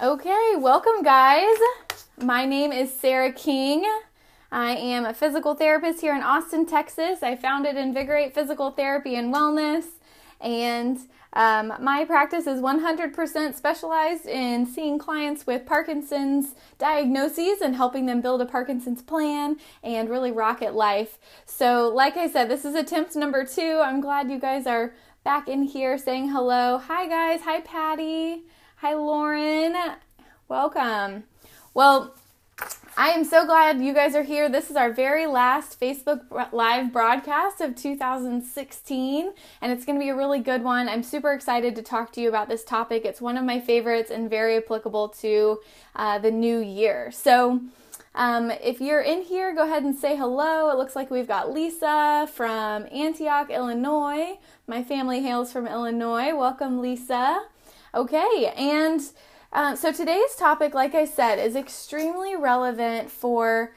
Okay, welcome guys. My name is Sarah King. I am a physical therapist here in Austin, Texas. I founded Invigorate Physical Therapy and Wellness, and my practice is 100% specialized in seeing clients with Parkinson's diagnoses and helping them build a Parkinson's plan and really rocket life. So like I said, this is attempt number 2. I'm glad you guys are back in here saying hello. Hi guys. Hi Patty. Hi Lauren. Welcome. Well, I am so glad you guys are here. This is our very last Facebook Live broadcast of 2016, and it's going to be a really good one. I'm super excited to talk to you about this topic. It's one of my favorites and very applicable to the new year. So if you're in here, go ahead and say hello. It looks like we've got Lisa from Antioch, Illinois. My family hails from Illinois. Welcome, Lisa. Okay, and so today's topic, like I said, is extremely relevant for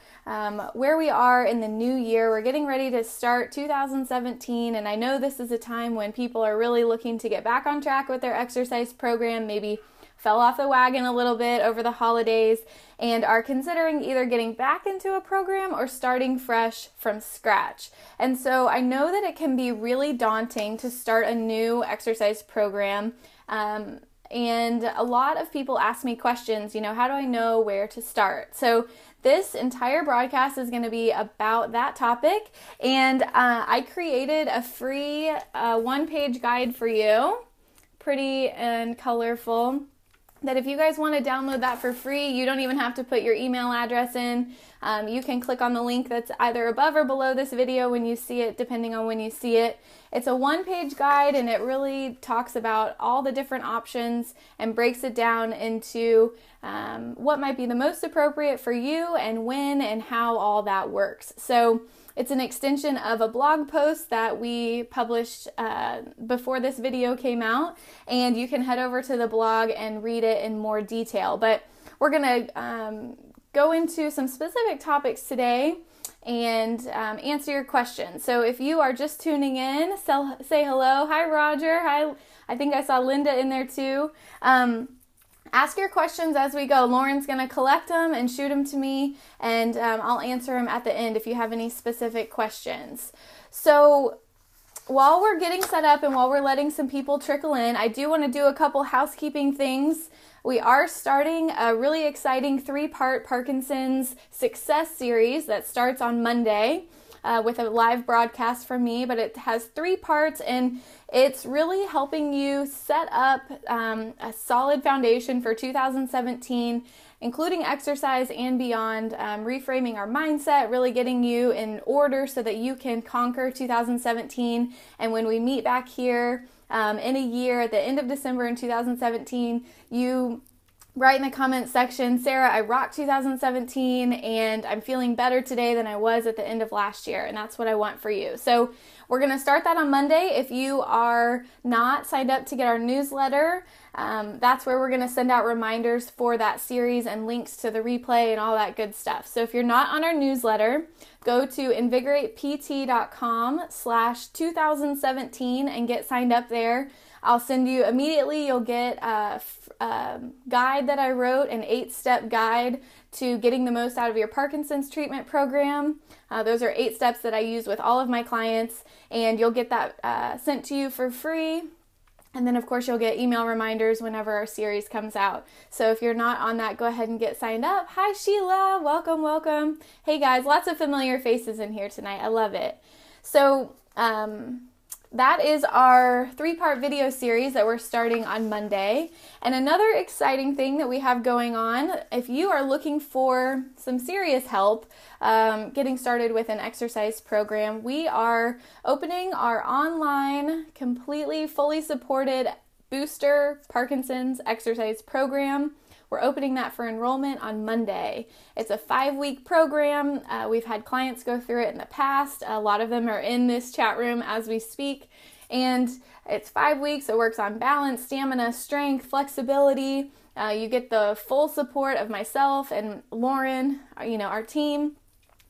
where we are in the new year. We're getting ready to start 2017, and I know this is a time when people are really looking to get back on track with their exercise program, maybe fell off the wagon a little bit over the holidays, and are considering either getting back into a program or starting fresh from scratch. And so I know that it can be really daunting to start a new exercise program. And a lot of people ask me questions, how do I know where to start? So this entire broadcast is going to be about that topic. And I created a free one-page guide for you, pretty and colorful, that if you guys want to download that for free, you don't even have to put your email address in. You can click on the link that's either above or below this video when you see it, depending on when you see it. It's a one-page guide, and it really talks about all the different options and breaks it down into what might be the most appropriate for you and when and how all that works. So it's an extension of a blog post that we published before this video came out, and you can head over to the blog and read it in more detail. But we're going to go into some specific topics today and answer your questions. So if you are just tuning in, say hello. Hi, Roger. Hi. I think I saw Linda in there too. Ask your questions as we go. Lauren's going to collect them and shoot them to me, and I'll answer them at the end if you have any specific questions. So while we're getting set up and while we're letting some people trickle in, I do want to do a couple housekeeping things. We are starting a really exciting 3-part Parkinson's Success series that starts on Monday with a live broadcast from me, but it has 3 parts, and it's really helping you set up a solid foundation for 2017, including exercise and beyond, reframing our mindset, really getting you in order so that you can conquer 2017. And when we meet back here in a year at the end of December in 2017, you write in the comments section, Sarah, I rocked 2017 and I'm feeling better today than I was at the end of last year. And that's what I want for you. So we're going to start that on Monday. If you are not signed up to get our newsletter, that's where we're going to send out reminders for that series and links to the replay and all that good stuff. So if you're not on our newsletter, go to invigoratept.com/2017 and get signed up there. I'll send you immediately, you'll get a guide that I wrote, an 8-step guide to getting the most out of your Parkinson's treatment program. Those are 8 steps that I use with all of my clients, and you'll get that sent to you for free. And then, of course, you'll get email reminders whenever our series comes out. So if you're not on that, go ahead and get signed up. Hi, Sheila. Welcome, welcome. Hey, guys. Lots of familiar faces in here tonight. I love it. So, that is our 3-part video series that we're starting on Monday. And another exciting thing that we have going on, if you are looking for some serious help getting started with an exercise program, we are opening our online, completely fully supported Booster Parkinson's exercise program. We're opening that for enrollment on Monday. It's a 5-week program. We've had clients go through it in the past. A lot of them are in this chat room as we speak. And it's 5 weeks. It works on balance, stamina, strength, flexibility. You get the full support of myself and Lauren, our team.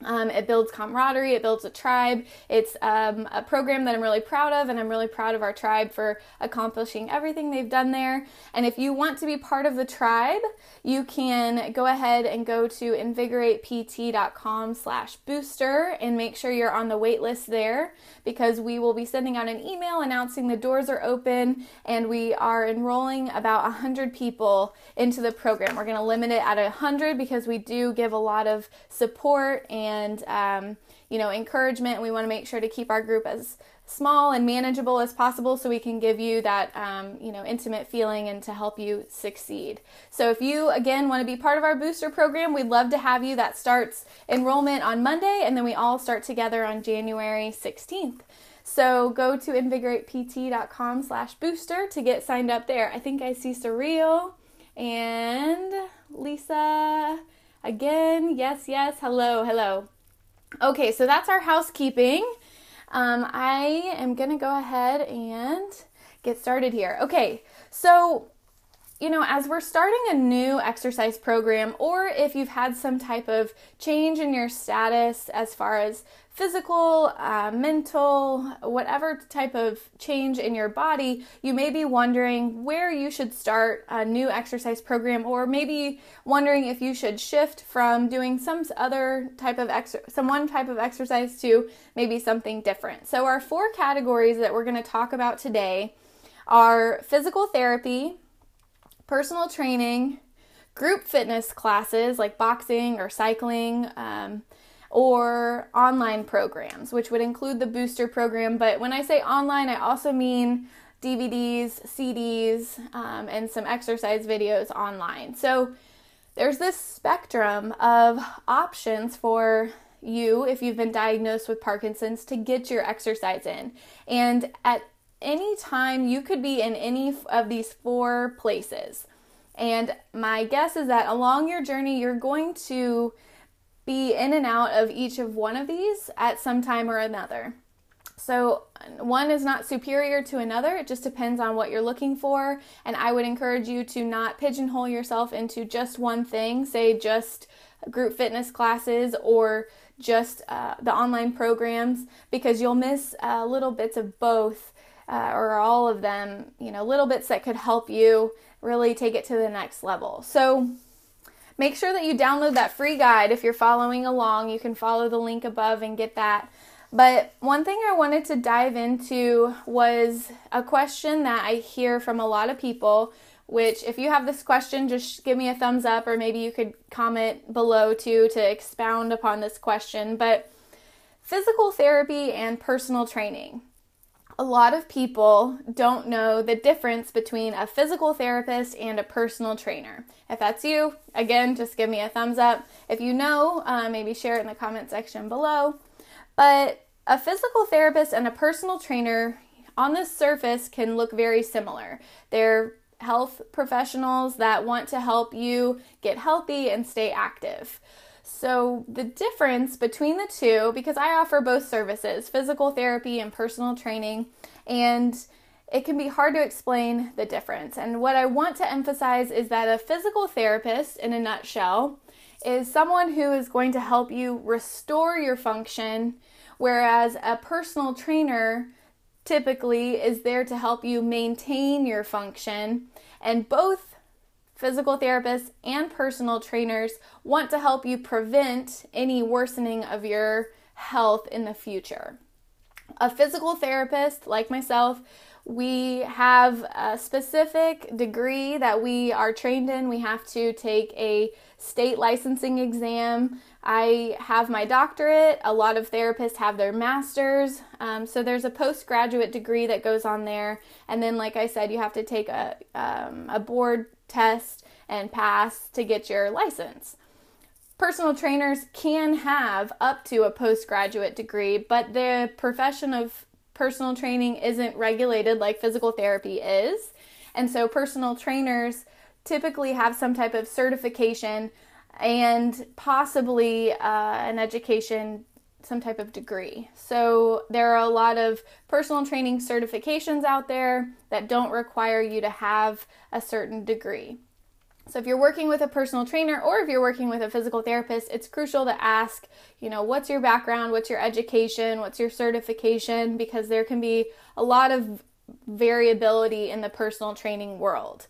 It builds camaraderie, it builds a tribe. It's a program that I'm really proud of, and I'm really proud of our tribe for accomplishing everything they've done there. And if you want to be part of the tribe, you can go ahead and go to invigoratept.com/booster and make sure you're on the wait list there, because we will be sending out an email announcing the doors are open, and we are enrolling about 100 people into the program. We're going to limit it at 100 because we do give a lot of support and encouragement. We want to make sure to keep our group as small and manageable as possible so we can give you that, intimate feeling and to help you succeed. So if you, again, want to be part of our booster program, we'd love to have you. That starts enrollment on Monday, and then we all start together on January 16th. So go to invigoratept.com/booster to get signed up there. I think I see Surreal and Lisa again. Yes. Hello. Okay, so that's our housekeeping. I am going to go ahead and get started here. Okay, so, as we're starting a new exercise program, or if you've had some type of change in your status as far as physical, mental, whatever type of change in your body, you may be wondering where you should start a new exercise program, or maybe wondering if you should shift from doing one type of exercise to maybe something different. So our 4 categories that we're going to talk about today are physical therapy, personal training, group fitness classes like boxing or cycling, or online programs, which would include the booster program. But when I say online, I also mean DVDs, CDs, and some exercise videos online. So there's this spectrum of options for you if you've been diagnosed with Parkinson's to get your exercise in. And at any time, you could be in any of these 4 places. And my guess is that along your journey, you're going to be in and out of each of one of these at some time or another. So one is not superior to another. It just depends on what you're looking for. And I would encourage you to not pigeonhole yourself into just one thing, say just group fitness classes or just the online programs, because you'll miss little bits of both or all of them, little bits that could help you really take it to the next level. So make sure that you download that free guide. If you're following along, you can follow the link above and get that. But one thing I wanted to dive into was a question that I hear from a lot of people, which if you have this question, just give me a thumbs up, or maybe you could comment below too to expound upon this question. But physical therapy and personal training. A lot of people don't know the difference between a physical therapist and a personal trainer. If that's you, again, just give me a thumbs up. If you know, maybe share it in the comment section below. But a physical therapist and a personal trainer on the surface can look very similar. They're health professionals that want to help you get healthy and stay active. So the difference between the two, because I offer both services, physical therapy and personal training, and it can be hard to explain the difference. And what I want to emphasize is that a physical therapist, in a nutshell, is someone who is going to help you restore your function, whereas a personal trainer typically is there to help you maintain your function. And both physical therapists and personal trainers want to help you prevent any worsening of your health in the future. A physical therapist, like myself, we have a specific degree that we are trained in. We have to take a state licensing exam. I have my doctorate. A lot of therapists have their master's. So there's a postgraduate degree that goes on there. And then, like I said, you have to take a board test and pass to get your license. Personal trainers can have up to a postgraduate degree, but the profession of personal training isn't regulated like physical therapy is. And so personal trainers typically have some type of certification and possibly an education, some type of degree. So there are a lot of personal training certifications out there that don't require you to have a certain degree. So if you're working with a personal trainer or if you're working with a physical therapist, it's crucial to ask, what's your background, what's your education, what's your certification, because there can be a lot of variability in the personal training world.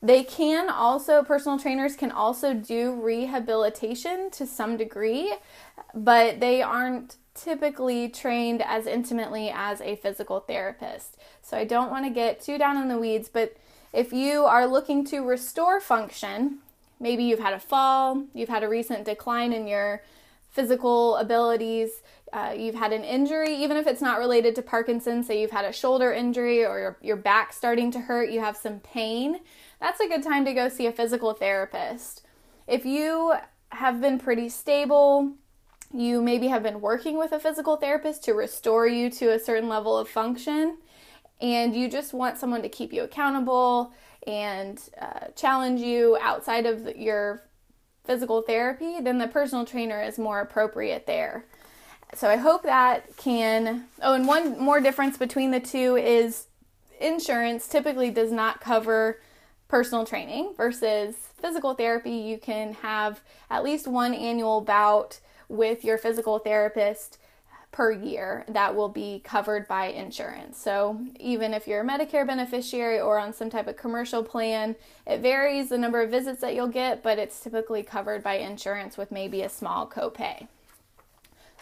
Personal trainers can also do rehabilitation to some degree, but they aren't typically trained as intimately as a physical therapist. So I don't want to get too down in the weeds, but if you are looking to restore function, maybe you've had a fall, you've had a recent decline in your physical abilities, you've had an injury, even if it's not related to Parkinson's, say you've had a shoulder injury or your back starting to hurt, you have some pain, that's a good time to go see a physical therapist. If you have been pretty stable, you maybe have been working with a physical therapist to restore you to a certain level of function, and you just want someone to keep you accountable and challenge you outside of your physical therapy, then the personal trainer is more appropriate there. So I hope that can... Oh, and one more difference between the two is insurance typically does not cover personal training versus physical therapy. You can have at least one annual bout with your physical therapist per year that will be covered by insurance. So even if you're a Medicare beneficiary or on some type of commercial plan, it varies the number of visits that you'll get, but it's typically covered by insurance with maybe a small copay.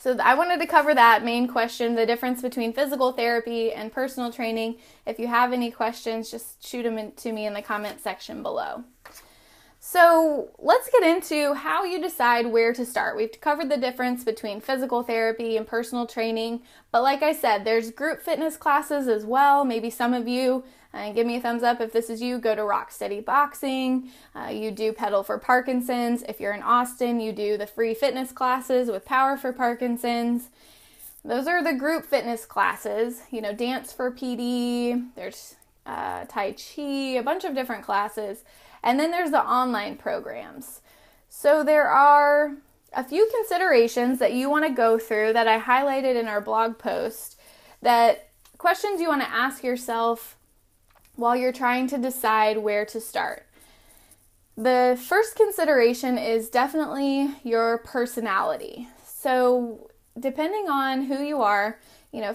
So I wanted to cover that main question, the difference between physical therapy and personal training. If you have any questions, just shoot them to me in the comment section below. So let's get into how you decide where to start. We've covered the difference between physical therapy and personal training, but like I said, there's group fitness classes as well. Maybe some of you, give me a thumbs up if this is you, go to Rock Steady Boxing, you do Pedal for Parkinson's. If you're in Austin, you do the free fitness classes with Power for Parkinson's. Those are the group fitness classes, Dance for PD, there's Tai Chi, a bunch of different classes. And then there's the online programs. So there are a few considerations that you want to go through that I highlighted in our blog post, that questions you want to ask yourself while you're trying to decide where to start. The first consideration is definitely your personality. So depending on who you are,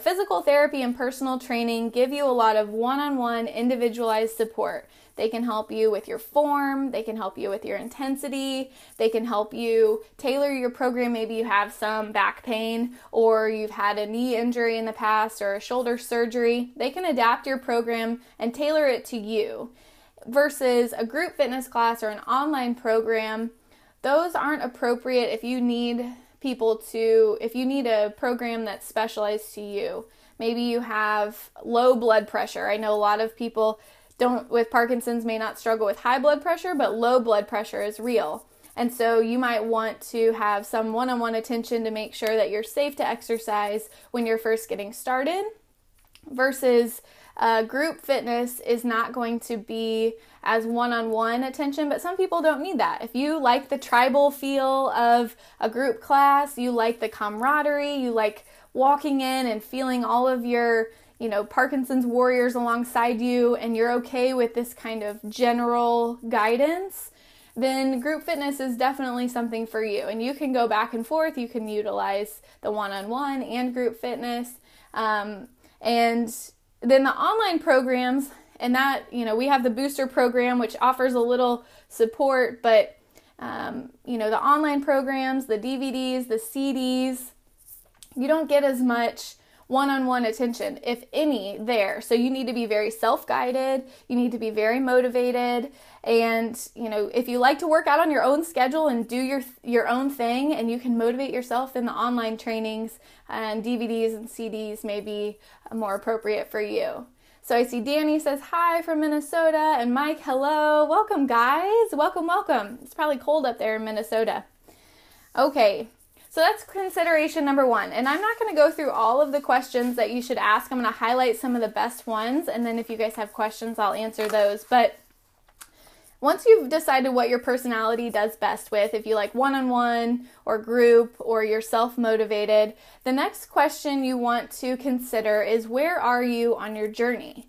physical therapy and personal training give you a lot of one-on-one individualized support. They can help you with your form, they can help you with your intensity, they can help you tailor your program. Maybe you have some back pain or you've had a knee injury in the past or a shoulder surgery. They can adapt your program and tailor it to you. Versus a group fitness class or an online program, those aren't appropriate if you need a program that's specialized to you. Maybe you have low blood pressure. I know a lot of people with Parkinson's may not struggle with high blood pressure, but low blood pressure is real. And so you might want to have some one-on-one attention to make sure that you're safe to exercise when you're first getting started, versus group fitness is not going to be as one-on-one attention, but some people don't need that. If you like the tribal feel of a group class, you like the camaraderie, you like walking in and feeling all of your Parkinson's warriors alongside you, and you're okay with this kind of general guidance, then group fitness is definitely something for you. And you can go back and forth. You can utilize the one-on-one and group fitness. And then the online programs, and that, we have the booster program, which offers a little support, but, the online programs, the DVDs, the CDs, you don't get as much one-on-one attention, if any, there. So you need to be very self-guided, you need to be very motivated, and if you like to work out on your own schedule and do your own thing, and you can motivate yourself, then the online trainings and DVDs and CDs may be more appropriate for you. So I see Danny says hi from Minnesota, and Mike, hello. Welcome, guys. Welcome. It's probably cold up there in Minnesota. Okay. So that's consideration number one. And I'm not going to go through all of the questions that you should ask. I'm going to highlight some of the best ones. And then if you guys have questions, I'll answer those. But once you've decided what your personality does best with, if you like one-on-one or group or you're self-motivated, the next question you want to consider is, where are you on your journey?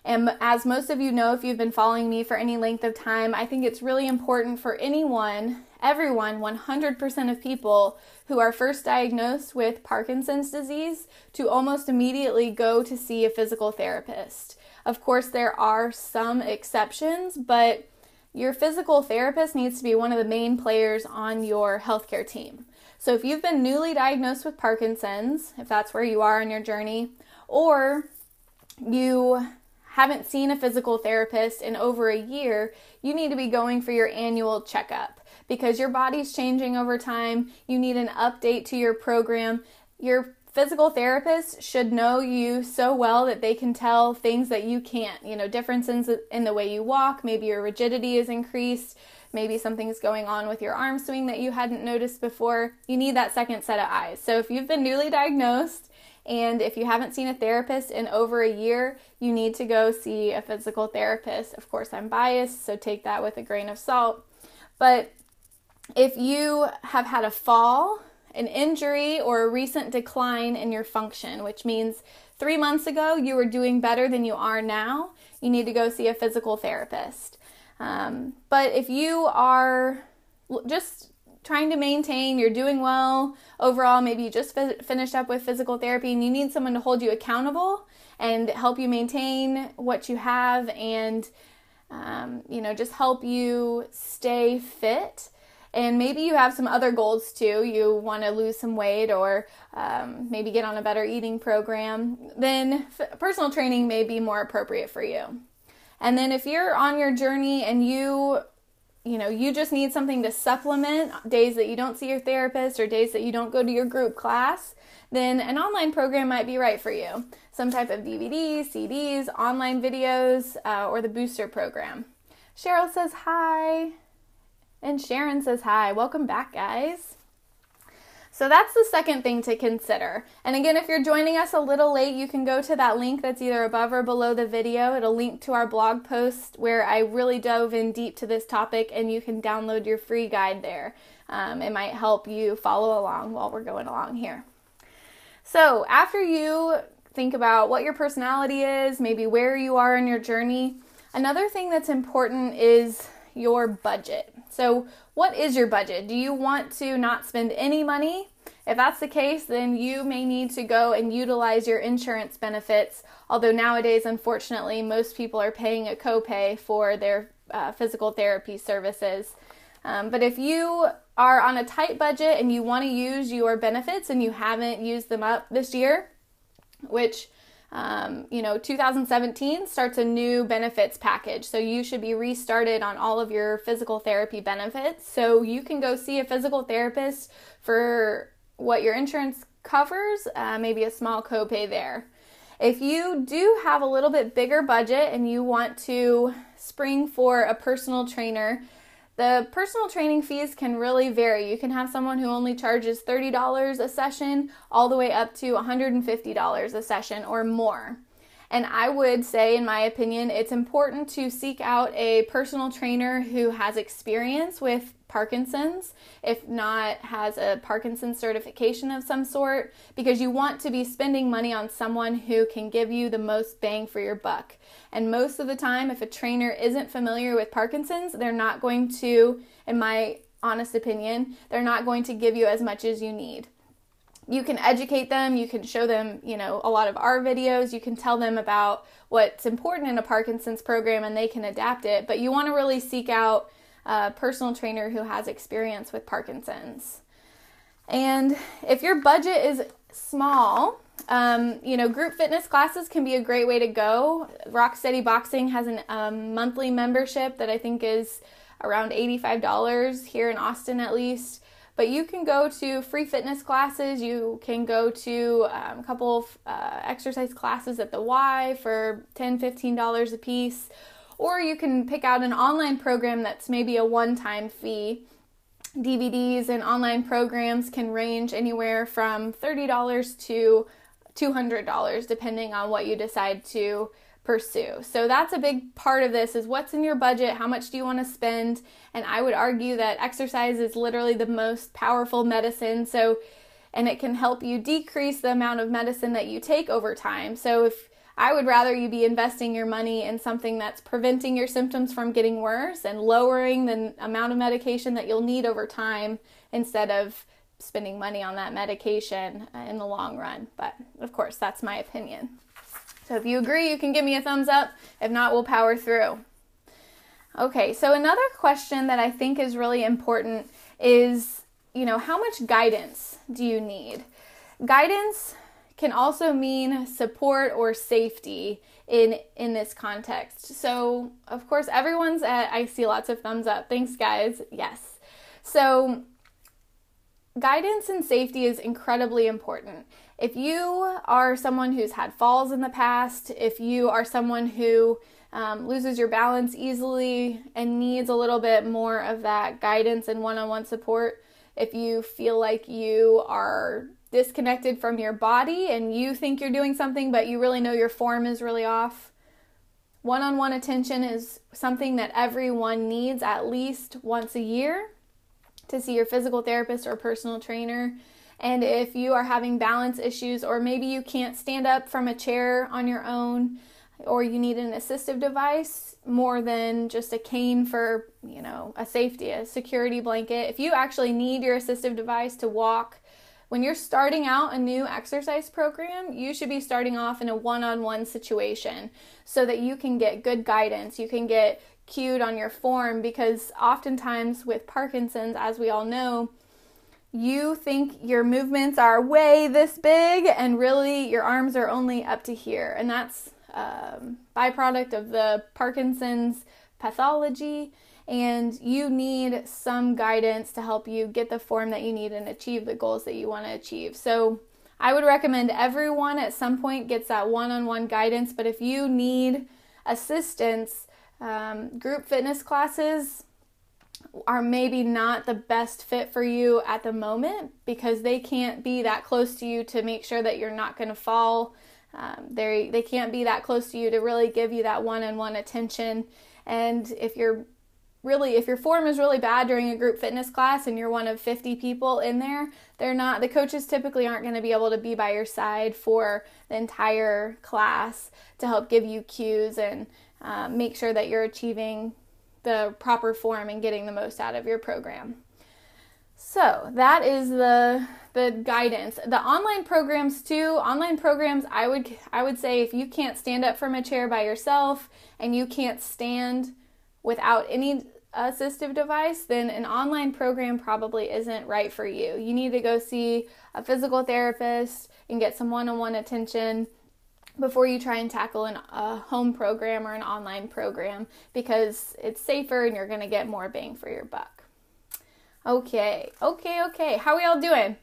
And as most of you know, if you've been following me for any length of time, I think it's really important for everyone, 100% of people who are first diagnosed with Parkinson's disease to almost immediately go to see a physical therapist. Of course, there are some exceptions, but your physical therapist needs to be one of the main players on your healthcare team. So if you've been newly diagnosed with Parkinson's, if that's where you are on your journey, or you haven't seen a physical therapist in over a year, you need to be going for your annual checkup because your body's changing over time. You need an update to your program. Your physical therapist should know you so well that they can tell things that you can't, differences in the way you walk. Maybe your rigidity is increased. Maybe something's going on with your arm swing that you hadn't noticed before. You need that second set of eyes. So if you've been newly diagnosed and if you haven't seen a therapist in over a year, you need to go see a physical therapist. Of course, I'm biased, so take that with a grain of salt. But if you have had a fall, an injury, or a recent decline in your function, which means 3 months ago you were doing better than you are now, you need to go see a physical therapist. But if you are just trying to maintain, you're doing well overall, maybe you just finished up with physical therapy and you need someone to hold you accountable and help you maintain what you have and, just help you stay fit. And maybe you have some other goals too. You want to lose some weight or maybe get on a better eating program, then personal training may be more appropriate for you. And then if you're on your journey and you just need something to supplement days that you don't see your therapist or days that you don't go to your group class, then an online program might be right for you. Some type of DVDs, CDs, online videos, or the booster program. Cheryl says hi. And Sharon says hi. Welcome back, guys. So that's the second thing to consider. And again, if you're joining us a little late, you can go to that link that's either above or below the video. It'll link to our blog post where I really dove in deep to this topic, and you can download your free guide there. It might help you follow along while we're going along here. So after you think about what your personality is, maybe where you are in your journey, another thing that's important is your budget. So what is your budget? Do you want to not spend any money? If that's the case, then you may need to go and utilize your insurance benefits. Although nowadays, unfortunately, most people are paying a copay for their physical therapy services. But if you are on a tight budget and you want to use your benefits and you haven't used them up this year, which 2017 starts a new benefits package. So you should be restarted on all of your physical therapy benefits. So you can go see a physical therapist for what your insurance covers, maybe a small copay there. If you do have a little bit bigger budget and you want to spring for a personal trainer, the personal training fees can really vary. You can have someone who only charges $30 a session all the way up to $150 a session or more. And I would say, in my opinion, it's important to seek out a personal trainer who has experience with Parkinson's, if not has a Parkinson's certification of some sort, because you want to be spending money on someone who can give you the most bang for your buck. And most of the time, if a trainer isn't familiar with Parkinson's, they're not going to, in my honest opinion, they're not going to give you as much as you need. You can educate them, you can show them, a lot of our videos, you can tell them about what's important in a Parkinson's program and they can adapt it, but you want to really seek out a personal trainer who has experience with Parkinson's. And if your budget is small, group fitness classes can be a great way to go. Rocksteady Boxing has a monthly membership that I think is around $85 here in Austin at least. But you can go to free fitness classes. You can go to a couple of exercise classes at the Y for $10, $15 a piece. Or you can pick out an online program that's maybe a one-time fee. DVDs and online programs can range anywhere from $30 to $200 depending on what you decide to pursue. So that's a big part of this, is what's in your budget, how much do you want to spend, and I would argue that exercise is literally the most powerful medicine, and it can help you decrease the amount of medicine that you take over time. So if I would rather you be investing your money in something that's preventing your symptoms from getting worse and lowering the amount of medication that you'll need over time instead of spending money on that medication in the long run. But of course, that's my opinion. So if you agree, you can give me a thumbs up. If not, we'll power through. Okay, so another question that I think is really important is, how much guidance do you need? Guidance can also mean support or safety in this context. So, of course, I see lots of thumbs up. Thanks, guys. Yes. So, guidance and safety is incredibly important. If you are someone who's had falls in the past, if you are someone who loses your balance easily and needs a little bit more of that guidance and one-on-one support, if you feel like you are disconnected from your body and you think you're doing something but you really know your form is really off, one-on-one attention is something that everyone needs at least once a year to see your physical therapist or personal trainer. And if you are having balance issues, or maybe you can't stand up from a chair on your own, or you need an assistive device more than just a cane for, a security blanket. If you actually need your assistive device to walk, when you're starting out a new exercise program, you should be starting off in a one-on-one situation so that you can get good guidance. You can get cued on your form, because oftentimes with Parkinson's, as we all know, you think your movements are way this big and really your arms are only up to here. And that's byproduct of the Parkinson's pathology, and you need some guidance to help you get the form that you need and achieve the goals that you want to achieve. So I would recommend everyone at some point gets that one-on-one guidance, but if you need assistance, group fitness classes are maybe not the best fit for you at the moment, because they can't be that close to you to make sure that you're not going to fall. They can't be that close to you to really give you that one-on-one attention. And if your form is really bad during a group fitness class and you're one of 50 people in there, the coaches typically aren't going to be able to be by your side for the entire class to help give you cues and make sure that you're achieving the proper form and getting the most out of your program. So that is the guidance. The online programs too. Online programs, I would say if you can't stand up from a chair by yourself and you can't stand without any assistive device, then an online program probably isn't right for you. You need to go see a physical therapist and get some one-on-one attention before you try and tackle a home program or an online program, because it's safer and you're going to get more bang for your buck. Okay. How are we all doing?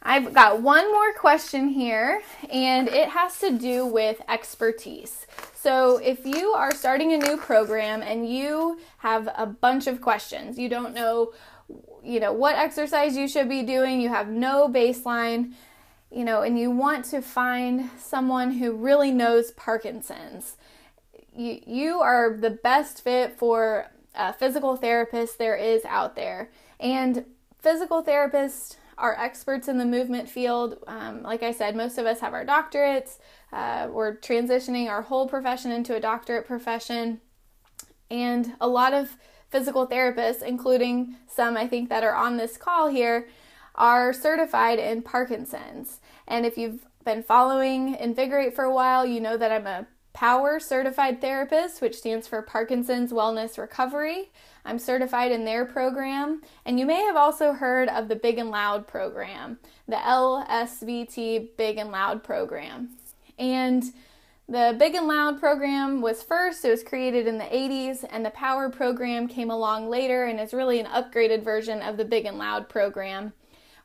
I've got one more question here, and it has to do with expertise. So if you are starting a new program and you have a bunch of questions, you don't know, what exercise you should be doing, you have no baseline, and you want to find someone who really knows Parkinson's, you are the best fit for a physical therapist there is out there. And physical therapists are experts in the movement field. Like I said, most of us have our doctorates. We're transitioning our whole profession into a doctorate profession. And a lot of physical therapists, including some I think that are on this call here, are certified in Parkinson's. And if you've been following Invigorate for a while, you know that I'm a POWER certified therapist, which stands for Parkinson's Wellness Recovery. I'm certified in their program. And you may have also heard of the Big and Loud program, the LSVT Big and Loud program. And the Big and Loud program was created in the 80s, and the POWER program came along later and is really an upgraded version of the Big and Loud program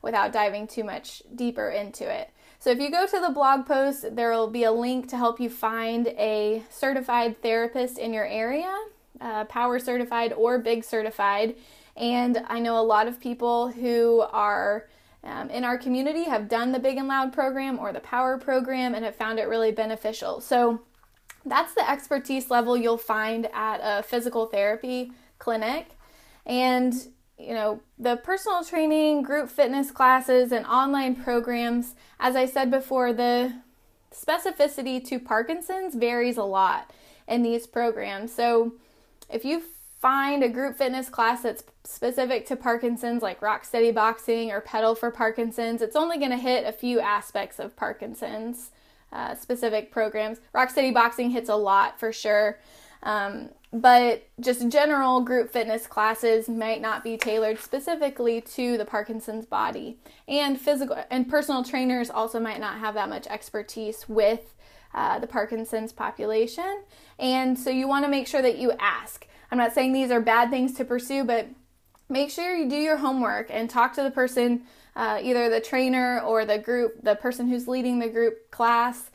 without diving too much deeper into it. So if you go to the blog post, there will be a link to help you find a certified therapist in your area, POWER certified or BIG certified. And I know a lot of people who are in our community have done the Big and Loud program or the POWER program and have found it really beneficial. So that's the expertise level you'll find at a physical therapy clinic. And the personal training, group fitness classes, and online programs, as I said before, the specificity to Parkinson's varies a lot in these programs. So if you find a group fitness class that's specific to Parkinson's, like Rocksteady Boxing or Pedal for Parkinson's, it's only going to hit a few aspects of Parkinson's specific programs. Rocksteady Boxing hits a lot for sure. But just general group fitness classes might not be tailored specifically to the Parkinson's body. And physical and personal trainers also might not have that much expertise with the Parkinson's population. And so you want to make sure that you ask. I'm not saying these are bad things to pursue, but make sure you do your homework and talk to the person, either the trainer or the person who's leading the group class,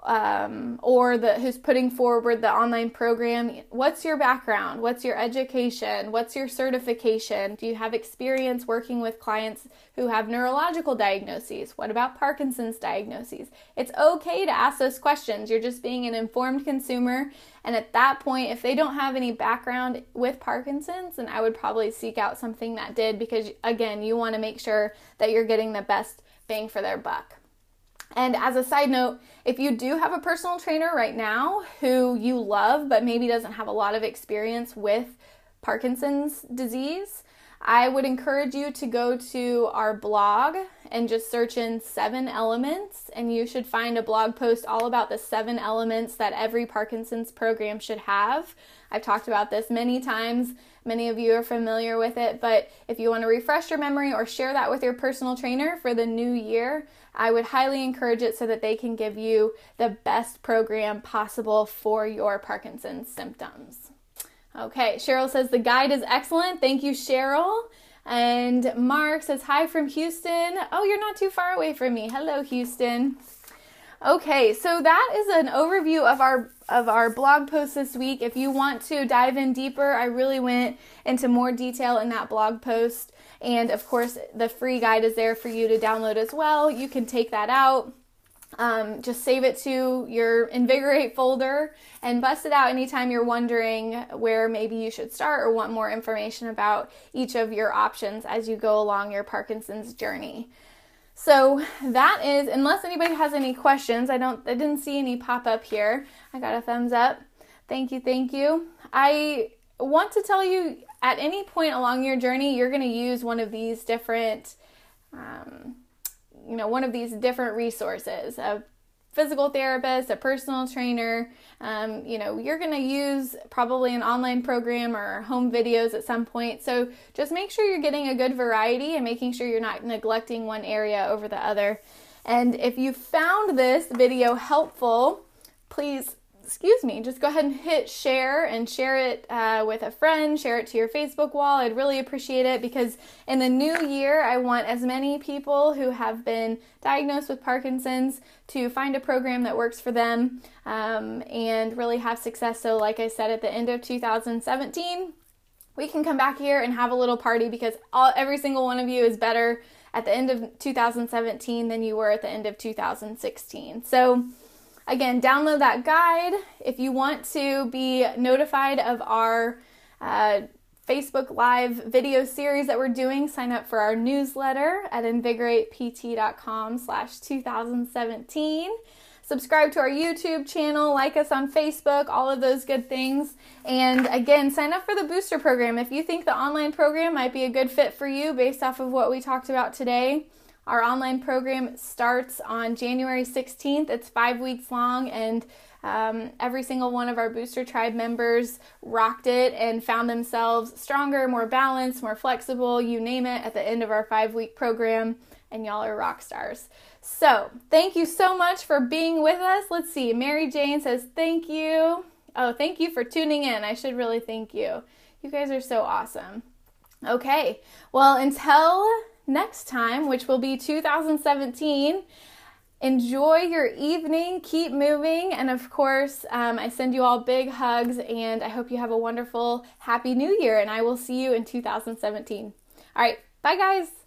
or who's putting forward the online program. What's your background? What's your education? What's your certification? Do you have experience working with clients who have neurological diagnoses? What about Parkinson's diagnoses? It's okay to ask those questions. You're just being an informed consumer. And at that point, if they don't have any background with Parkinson's, then I would probably seek out something that did, because again, you want to make sure that you're getting the best bang for their buck. And as a side note, if you do have a personal trainer right now who you love but maybe doesn't have a lot of experience with Parkinson's disease, I would encourage you to go to our blog and just search in 7 elements, and you should find a blog post all about the 7 elements that every Parkinson's program should have. I've talked about this many times. Many of you are familiar with it, but if you want to refresh your memory or share that with your personal trainer for the new year, I would highly encourage it so that they can give you the best program possible for your Parkinson's symptoms. Okay, Cheryl says the guide is excellent. Thank you, Cheryl. And Mark says, hi from Houston. Oh, you're not too far away from me. Hello, Houston. Okay, so that is an overview of our blog post this week. If you want to dive in deeper, I really went into more detail in that blog post. And of course, the free guide is there for you to download as well. You can take that out. Just save it to your Invigorate folder and bust it out anytime you're wondering where maybe you should start or want more information about each of your options as you go along your Parkinson's journey. So that is, unless anybody has any questions, I didn't see any pop up here. I got a thumbs up. Thank you. I want to tell you, at any point along your journey, you're going to use one of these different resources, a physical therapist, a personal trainer. You're going to use probably an online program or home videos at some point. So just make sure you're getting a good variety and making sure you're not neglecting one area over the other. And if you found this video helpful, please, just go ahead and hit share and share it with a friend, share it to your Facebook wall. I'd really appreciate it, because in the new year, I want as many people who have been diagnosed with Parkinson's to find a program that works for them and really have success. So like I said, at the end of 2017, we can come back here and have a little party, because every single one of you is better at the end of 2017 than you were at the end of 2016. So again, download that guide. If you want to be notified of our Facebook Live video series that we're doing, sign up for our newsletter at invigoratept.com/2017. Subscribe to our YouTube channel, like us on Facebook, all of those good things. And again, sign up for the booster program. If you think the online program might be a good fit for you based off of what we talked about today, our online program starts on January 16th. It's 5 weeks long, and every single one of our Booster Tribe members rocked it and found themselves stronger, more balanced, more flexible, you name it, at the end of our 5-week program, and y'all are rock stars. So thank you so much for being with us. Let's see, Mary Jane says thank you. Oh, thank you for tuning in. I should really thank you. You guys are so awesome. Okay, well, until next time, which will be 2017, enjoy your evening, keep moving, and of course, I send you all big hugs, and I hope you have a wonderful, happy new year, and I will see you in 2017. All right, bye guys.